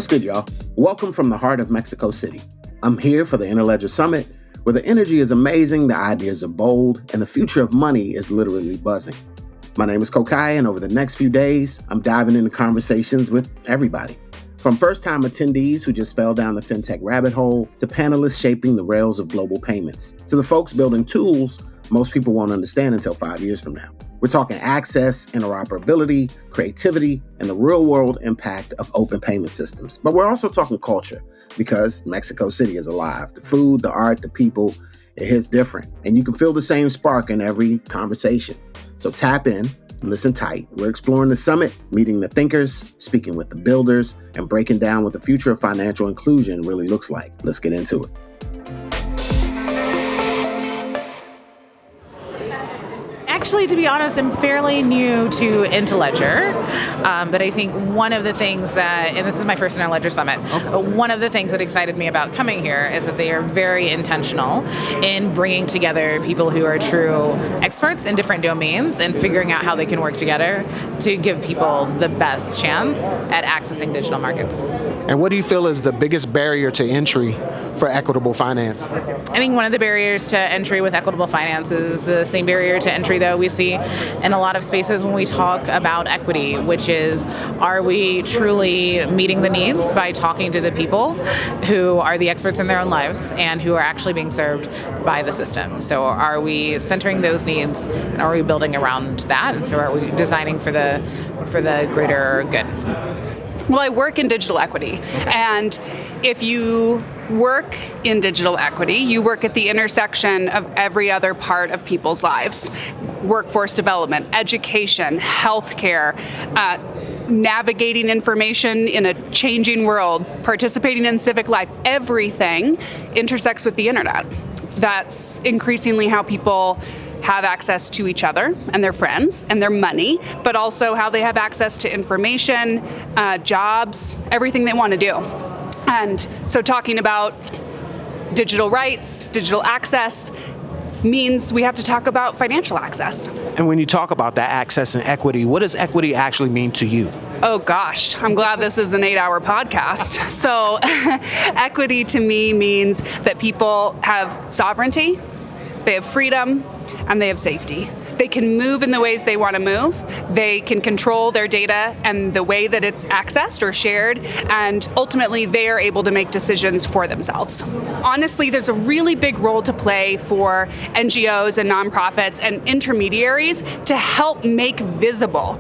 What's good, y'all? Welcome from the heart of Mexico City. I'm here for the Interledger Summit, where the energy is amazing, the ideas are bold, and the future of money is literally buzzing. My name is Kokayi, and over the next few days, I'm diving into conversations with everybody. From first-time attendees who just fell down the fintech rabbit hole, to panelists shaping the rails of global payments, to the folks building tools most people won't understand until 5 years from now. We're talking access, interoperability, creativity, and the real-world impact of open payment systems. But we're also talking culture, because Mexico City is alive. The food, the art, the people, it hits different. And you can feel the same spark in every conversation. So tap in, listen tight. We're exploring the summit, meeting the thinkers, speaking with the builders, and breaking down what the future of financial inclusion really looks like. Let's get into it. Actually, to be honest, I'm fairly new to Interledger, but I think one of the things that, and this is my first Interledger Summit, but one of the things that excited me about coming here is that they are very intentional in bringing together people who are true experts in different domains and figuring out how they can work together to give people the best chance at accessing digital markets. And what do you feel is the biggest barrier to entry for equitable finance? I think one of the barriers to entry with equitable finance is the same barrier to entry that we see in a lot of spaces when we talk about equity, which is, are we truly meeting the needs by talking to the people who are the experts in their own lives and who are actually being served by the system? So are we centering those needs, and are we building around that? And so are we designing for the greater good? Well, I work in digital equity, and if you work in digital equity, you work at the intersection of every other part of people's lives. Workforce development, education, healthcare, navigating information in a changing world, participating in civic life, everything intersects with the internet. That's increasingly how people have access to each other and their friends and their money, but also how they have access to information, jobs, everything they want to do. And so talking about digital rights, digital access, means we have to talk about financial access. And when you talk about that access and equity, what does equity actually mean to you? Oh gosh, I'm glad this is an 8-hour podcast. So equity to me means that people have sovereignty, they have freedom, and they have safety. They can move in the ways they want to move. They can control their data and the way that it's accessed or shared, and ultimately they are able to make decisions for themselves. Honestly, there's a really big role to play for NGOs and nonprofits and intermediaries to help make visible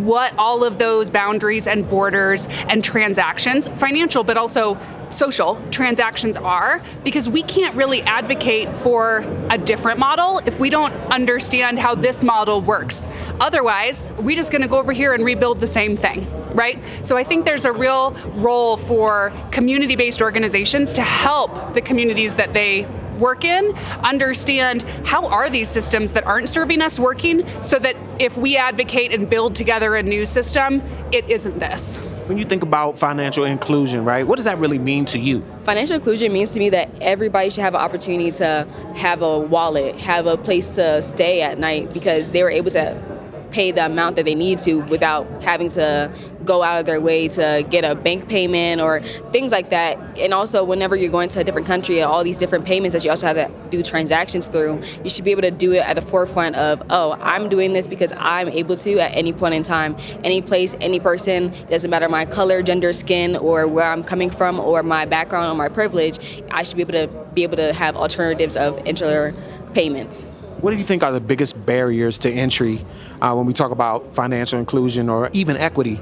what all of those boundaries and borders and transactions, financial but also social transactions are, because we can't really advocate for a different model if we don't understand how this model works. Otherwise, we're just going to go over here and rebuild the same thing, right? So I think there's a real role for community-based organizations to help the communities that they work in understand how are these systems that aren't serving us working, so that if we advocate and build together a new system, it isn't this. When you think about financial inclusion, right, what does that really mean to you? Financial inclusion means to me that everybody should have an opportunity to have a wallet, have a place to stay at night, because they were able to pay the amount that they need to without having to go out of their way to get a bank payment or things like that. And also, whenever you're going to a different country, all these different payments that you also have to do transactions through, you should be able to do it at the forefront of, oh, I'm doing this because I'm able to at any point in time, any place, any person, doesn't matter my color, gender, skin, or where I'm coming from, or my background or my privilege, I should be able to have alternatives of insular payments. What do you think are the biggest barriers to entry when we talk about financial inclusion or even equity?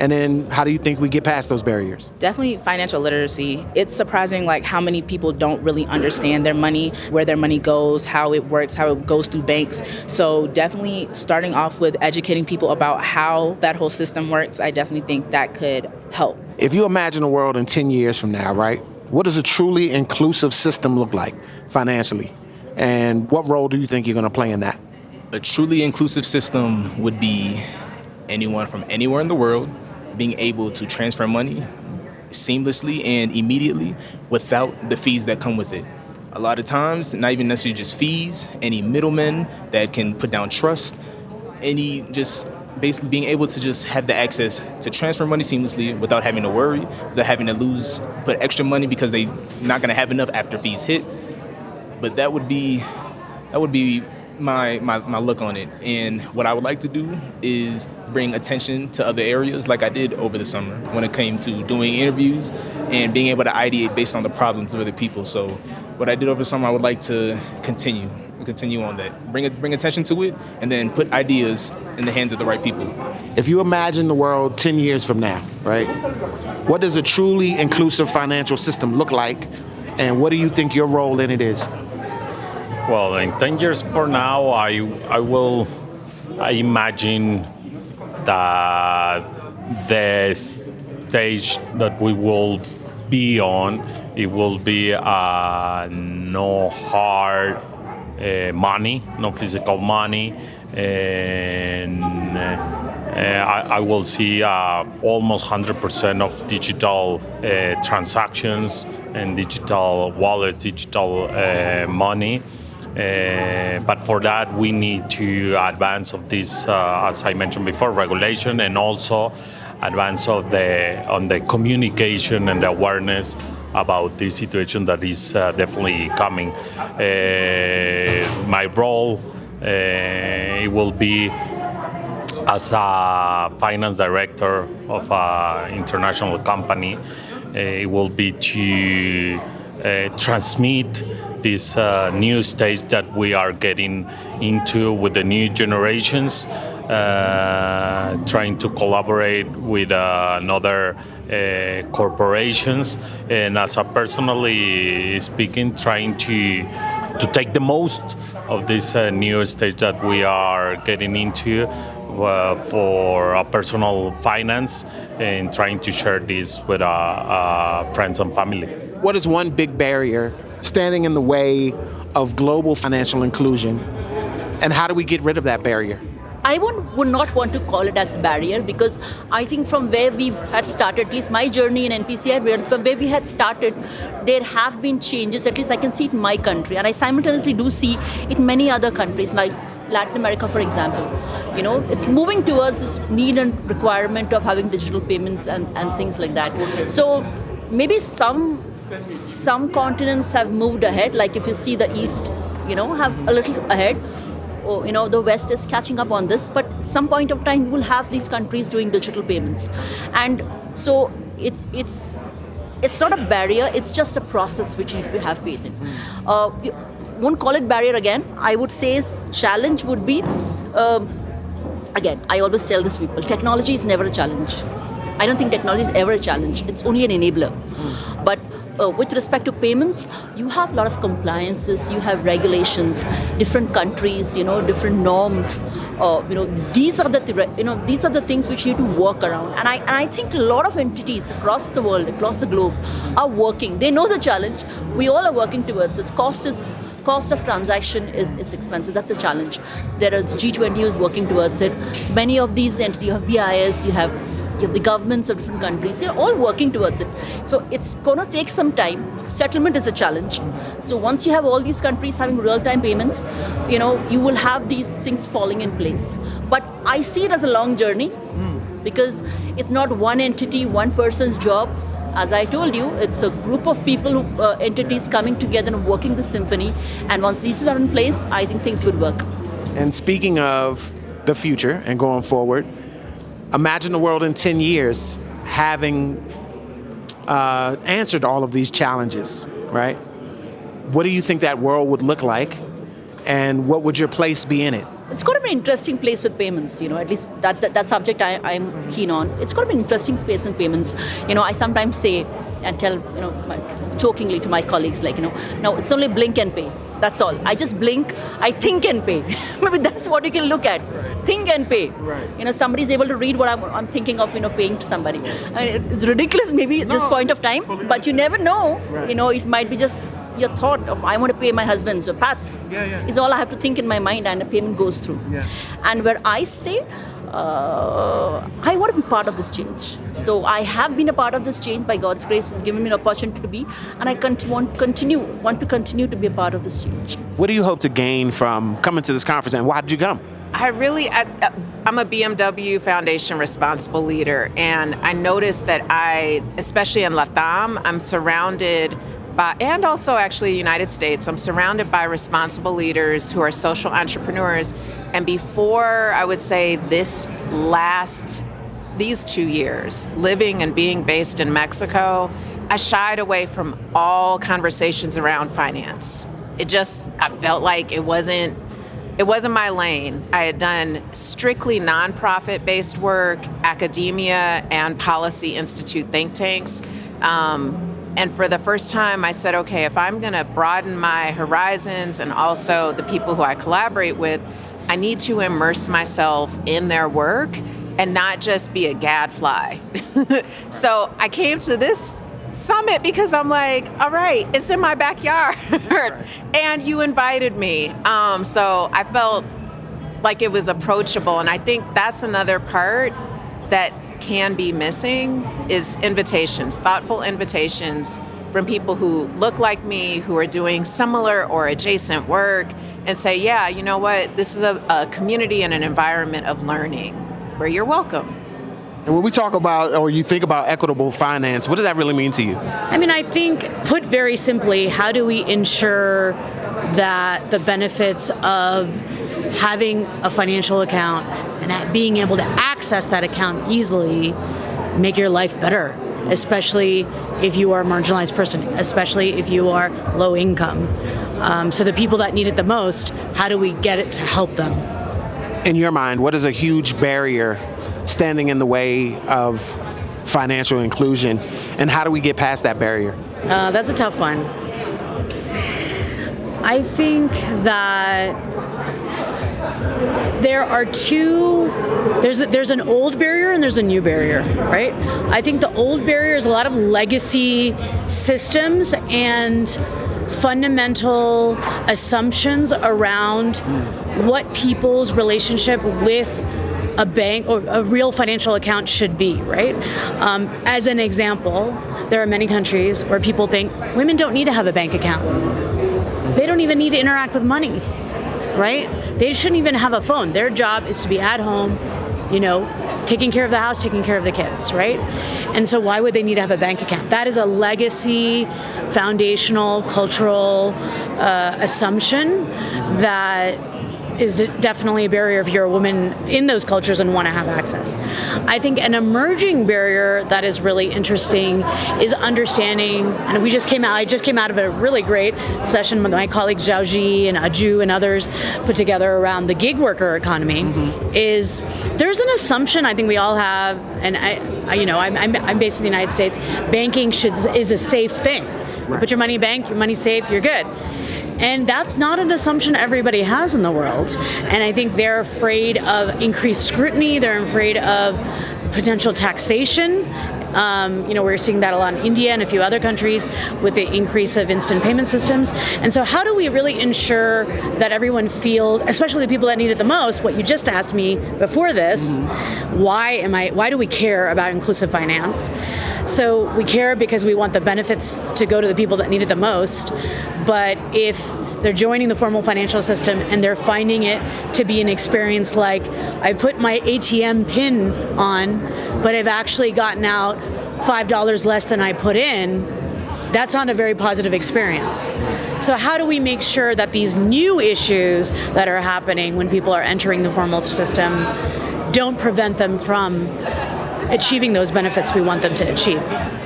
And then how do you think we get past those barriers? Definitely financial literacy. It's surprising how many people don't really understand their money, where their money goes, how it works, how it goes through banks. So definitely starting off with educating people about how that whole system works, I definitely think that could help. If you imagine a world in 10 years from now, right, what does a truly inclusive system look like financially? And what role do you think you're going to play in that? A truly inclusive system would be anyone from anywhere in the world being able to transfer money seamlessly and immediately without the fees that come with it. A lot of times, not even necessarily just fees, any middlemen that can put down trust, any just basically being able to just have the access to transfer money seamlessly without having to worry, without having to put extra money because they're not going to have enough after fees hit. But that would be my look on it. And what I would like to do is bring attention to other areas like I did over the summer when it came to doing interviews and being able to ideate based on the problems of other people. So what I did over the summer, I would like to continue on that. Bring attention to it and then put ideas in the hands of the right people. If you imagine the world 10 years from now, right, what does a truly inclusive financial system look like, and what do you think your role in it is? Well, in 10 years from now, I imagine that the stage that we will be on, it will be no hard money, no physical money, and I will see almost 100% of digital transactions and digital wallets, digital money. But for that, we need to advance of this, as I mentioned before, regulation, and also advance on the communication and the awareness about this situation that is definitely coming. My role it will be as a finance director of an international company. It will be to transmit this new stage that we are getting into with the new generations, trying to collaborate with another corporations, and as a personally speaking, trying to take the most of this new stage that we are getting into for a personal finance, and trying to share this with friends and family. What is one big barrier standing in the way of global financial inclusion, and how do we get rid of that barrier? I would not want to call it as barrier, because I think from where we had started, at least my journey in NPCI, from where we had started, there have been changes. At least I can see it in my country, and I simultaneously do see it in many other countries, like Latin America, for example. You know, it's moving towards this need and requirement of having digital payments and things like that. So maybe some continents have moved ahead, like if you see the East, have a little ahead. Or, the West is catching up on this, but at some point of time, we will have these countries doing digital payments. And so it's not a barrier, it's just a process which you need to have faith in. You won't call it barrier again. I would say challenge would be, again, I always tell this people, technology is never a challenge. I don't think technology is ever a challenge. It's only an enabler. But with respect to payments, you have a lot of compliances, you have regulations, different countries, different norms. These are the things which you need to work around. And I think a lot of entities across the world, across the globe, are working. They know the challenge. We all are working towards this. Cost of transaction is expensive. That's a challenge. There are G20 who is working towards it. Many of these entities, you have BIS, you have the governments of different countries, they're all working towards it. So it's going to take some time. Settlement is a challenge. So once you have all these countries having real-time payments, you will have these things falling in place. But I see it as a long journey, because it's not one entity, one person's job. As I told you, it's a group of people, entities coming together and working the symphony. And once these are in place, I think things would work. And speaking of the future and going forward, imagine the world in 10 years having answered all of these challenges, right? What do you think that world would look like, and what would your place be in it? It's going to be an interesting place with payments, at least that subject I'm keen on. It's going to be an interesting space in payments. I sometimes say and tell, jokingly to my colleagues, no, it's only blink and pay. That's all. I just blink, I think and pay. Maybe that's what you can look at. Right. Think and pay. Right. Somebody's able to read what I'm thinking of, paying to somebody. It's ridiculous maybe at this point of time, but you never know. Right. It might be just your thought of, I want to pay my husband, so Pat's is all I have to think in my mind, and a payment goes through. Yeah. And where I stay, I want to be part of this change. So I have been a part of this change. By God's grace, it's given me an opportunity to be, and I want to continue to be a part of this change. What do you hope to gain from coming to this conference, and why did you come? I'm a BMW Foundation responsible leader, and I noticed that especially in LATAM, I'm surrounded by, and also actually United States, I'm surrounded by responsible leaders who are social entrepreneurs. And before, I would say these 2 years, living and being based in Mexico, I shied away from all conversations around finance. I felt like it wasn't my lane. I had done strictly nonprofit-based work, academia, and policy institute think tanks. And for the first time, I said, okay, if I'm going to broaden my horizons and also the people who I collaborate with, I need to immerse myself in their work and not just be a gadfly. So I came to this summit because I'm like, all right, it's in my backyard. And you invited me. So I felt like it was approachable. And I think that's another part that can be missing is invitations, thoughtful invitations from people who look like me, who are doing similar or adjacent work, and say, yeah, you know what, this is a community and an environment of learning where you're welcome. And when we talk about, or you think about equitable finance, what does that really mean to you? I mean, I think, put very simply, how do we ensure that the benefits of having a financial account and being able to access that account easily make your life better, especially if you are a marginalized person, especially if you are low income. So the people that need it the most, how do we get it to help them? In your mind, what is a huge barrier standing in the way of financial inclusion, and how do we get past that barrier? That's a tough one. I think that there are there's an old barrier and there's a new barrier, right? I think the old barrier is a lot of legacy systems and fundamental assumptions around what people's relationship with a bank or a real financial account should be, right? As an example, there are many countries where people think women don't need to have a bank account. They don't even need to interact with money, right? They shouldn't even have a phone. Their job is to be at home, taking care of the house, taking care of the kids, right? And so why would they need to have a bank account? That is a legacy, foundational, cultural assumption that is definitely a barrier if you're a woman in those cultures and want to have access. I think an emerging barrier that is really interesting is understanding, and I just came out of a really great session with my colleagues Zhao Ji and Aju and others put together around the gig worker economy, is there's an assumption I think we all have, and I'm based in the United States, banking is a safe thing. You put your money in bank, your money's safe, you're good. And that's not an assumption everybody has in the world. And I think they're afraid of increased scrutiny, they're afraid of potential taxation. We're seeing that a lot in India and a few other countries with the increase of instant payment systems. And so how do we really ensure that everyone feels, especially the people that need it the most, what you just asked me before this, why do we care about inclusive finance? So we care because we want the benefits to go to the people that need it the most. But if they're joining the formal financial system and they're finding it to be an experience like, I put my ATM PIN on, but I've actually gotten out $5 less than I put in, that's not a very positive experience. So how do we make sure that these new issues that are happening when people are entering the formal system don't prevent them from achieving those benefits we want them to achieve?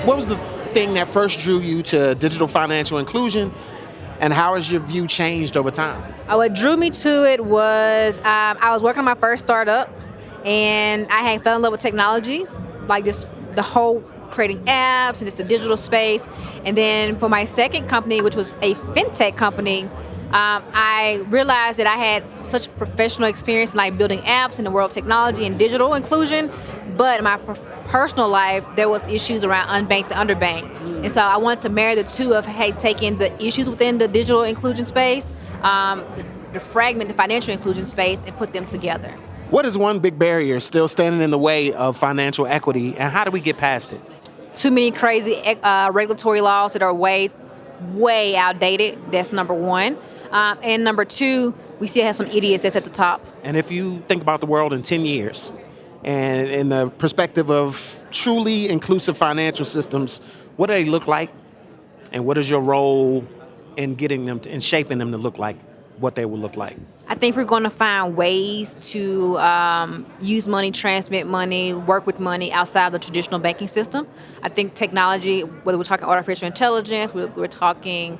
What was the thing that first drew you to digital financial inclusion, and how has your view changed over time? What drew me to it was I was working on my first startup, and I had fell in love with technology, like just the whole creating apps and just the digital space. And then for my second company, which was a fintech company, I realized that I had such professional experience in like building apps in the world of technology and digital inclusion, but in my personal life, there was issues around unbanked to underbanked. And so I wanted to marry the two of, taking the issues within the digital inclusion space, the fragment, the financial inclusion space, and put them together. What is one big barrier still standing in the way of financial equity, and how do we get past it? Too many crazy regulatory laws that are way outdated. That's number one. And number two, we still have some idiots that's at the top. And if you think about the world in 10 years, and in the perspective of truly inclusive financial systems, what do they look like? And what is your role in getting them in shaping them to look like what they will look like? I think we're going to find ways to use money, transmit money, work with money outside the traditional banking system. I think technology, whether we're talking artificial intelligence, we're talking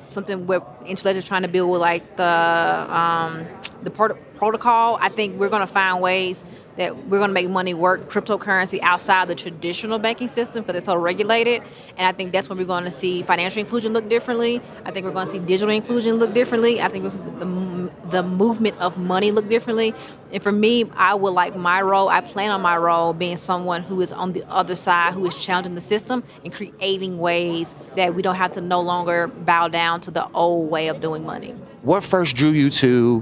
something where Interledger is trying to build with like the protocol. I think we're going to find ways that we're going to make money work, cryptocurrency outside the traditional banking system because it's so regulated. And I think that's when we're going to see financial inclusion look differently. I think we're going to see digital inclusion look differently. I think the movement of money look differently. And for me, I plan on my role being someone who is on the other side, who is challenging the system and creating ways that we don't have to no longer bow down to the old way of doing money. What first drew you to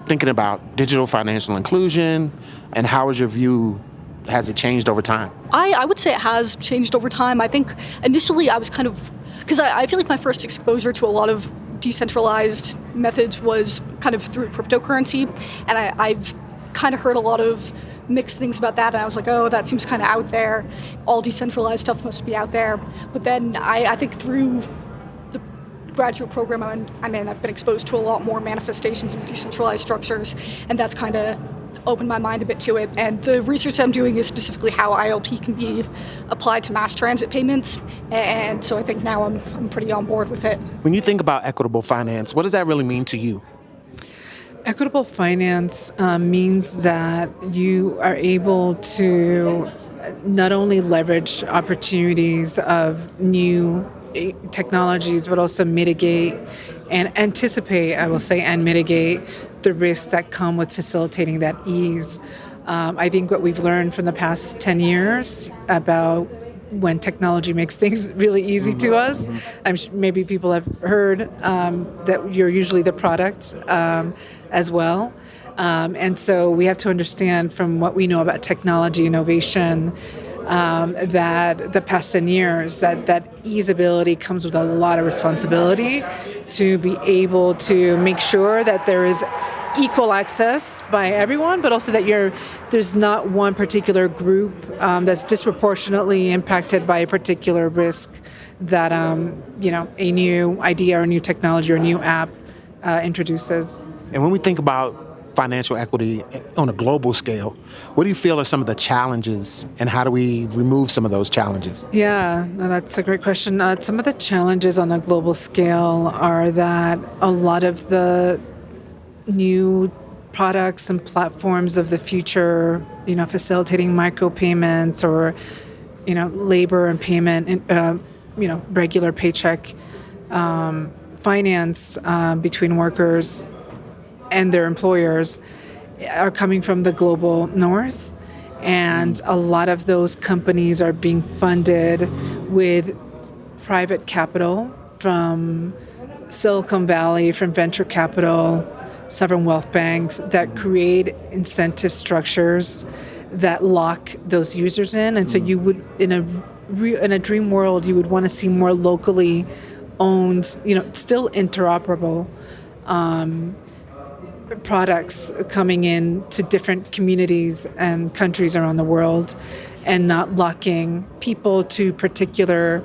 thinking about digital financial inclusion, and how has your view, has it changed over time? I would say it has changed over time. I think initially I was because I feel like my first exposure to a lot of decentralized methods was kind of through cryptocurrency, and I've kind of heard a lot of mixed things about that, and I was like, oh, that seems kind of out there. All decentralized stuff must be out there. But then I think through the graduate program I'm in, I've been exposed to a lot more manifestations of decentralized structures, and that's kind of opened my mind a bit to it. And the research I'm doing is specifically how ILP can be applied to mass transit payments, and so I think now I'm pretty on board with it. When you think about equitable finance, what does that really mean to you? Equitable finance means that you are able to not only leverage opportunities of new technologies, but also mitigate and anticipate, I will say, and mitigate the risks that come with facilitating that ease. I think what we've learned from the past 10 years about when technology makes things really easy to us, I'm sure maybe people have heard that you're usually the product as well. And so we have to understand from what we know about technology innovation that the past 10 years, that easeability comes with a lot of responsibility to be able to make sure that there is equal access by everyone, but also that there's not one particular group that's disproportionately impacted by a particular risk that a new idea or a new technology or a new app introduces. And when we think about financial equity on a global scale, what do you feel are some of the challenges, and how do we remove some of those challenges? Yeah, that's a great question. Some of the challenges on a global scale are that a lot of the new products and platforms of the future, facilitating micropayments or, labor and payment, regular paycheck finance between workers and their employers are coming from the global north. And a lot of those companies are being funded with private capital from Silicon Valley, from venture capital, sovereign wealth banks that create incentive structures that lock those users in. And so you would, in a dream world, you would want to see more locally owned, still interoperable products coming in to different communities and countries around the world, and not locking people to particular,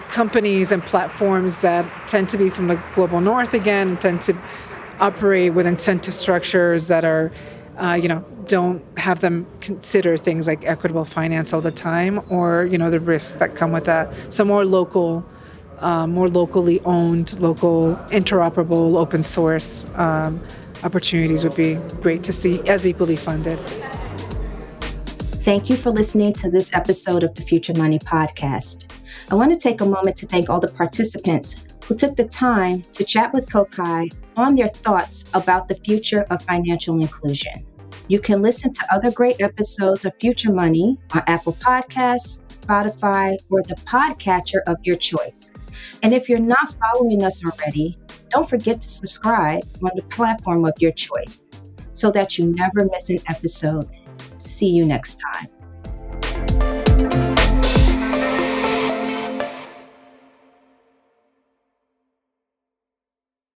companies and platforms that tend to be from the global north again, and tend to operate with incentive structures that are, don't have them consider things like equitable finance all the time, or, the risks that come with that. So more locally owned, local, interoperable, open source opportunities would be great to see as equally funded. Thank you for listening to this episode of the Future Money Podcast. I want to take a moment to thank all the participants who took the time to chat with Kokayi on their thoughts about the future of financial inclusion. You can listen to other great episodes of Future Money on Apple Podcasts, Spotify, or the podcatcher of your choice. And if you're not following us already, don't forget to subscribe on the platform of your choice so that you never miss an episode. See you next time.